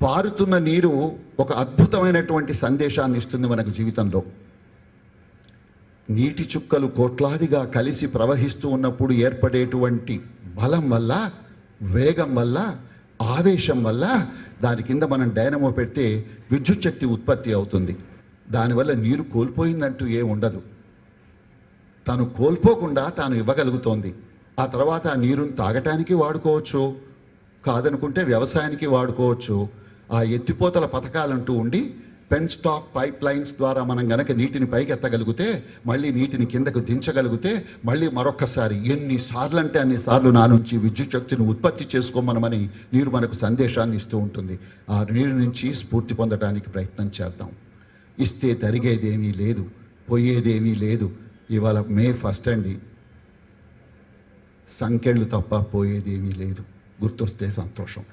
పారుతున్న నీరు ఒక అద్భుతమైనటువంటి సందేశాన్ని ఇస్తుంది మనకు జీవితంలో. నీటి చుక్కలు కోట్లాదిగా కలిసి ప్రవహిస్తూ ఉన్నప్పుడు ఏర్పడేటువంటి బలం వల్ల, వేగం వల్ల, ఆవేశం వల్ల దాని కింద మనం డైనమో పెడితే విద్యుత్ శక్తి ఉత్పత్తి అవుతుంది. దానివల్ల నీరు కోల్పోయిందంటూ ఏ ఉండదు. తాను కోల్పోకుండా తాను ఇవ్వగలుగుతోంది. ఆ తర్వాత ఆ నీరుని తాగటానికి వాడుకోవచ్చు, కాదనుకుంటే వ్యవసాయానికి వాడుకోవచ్చు. ఆ ఎత్తిపోతల పథకాలంటూ ఉండి పెన్ స్టాక్ పైప్ లైన్స్ ద్వారా మనం గనక నీటిని పైకి ఎత్తగలిగితే, మళ్ళీ నీటిని కిందకు దించగలిగితే, మళ్ళీ మరొక్కసారి ఎన్నిసార్లు అంటే అన్నిసార్లు నా నుంచి విద్యుత్ శక్తిని ఉత్పత్తి చేసుకోమనమని నీరు మనకు సందేశాన్ని ఇస్తూ ఉంటుంది. ఆ నీరు నుంచి స్ఫూర్తి పొందడానికి ప్రయత్నం చేద్దాం. ఇస్తే తరిగేదేమీ లేదు, పోయేదేమీ లేదు. ఇవాళ మే 1 అండి. సంకెళ్ళు తప్ప పోయేదేమీ లేదు. గుర్తొస్తే సంతోషం.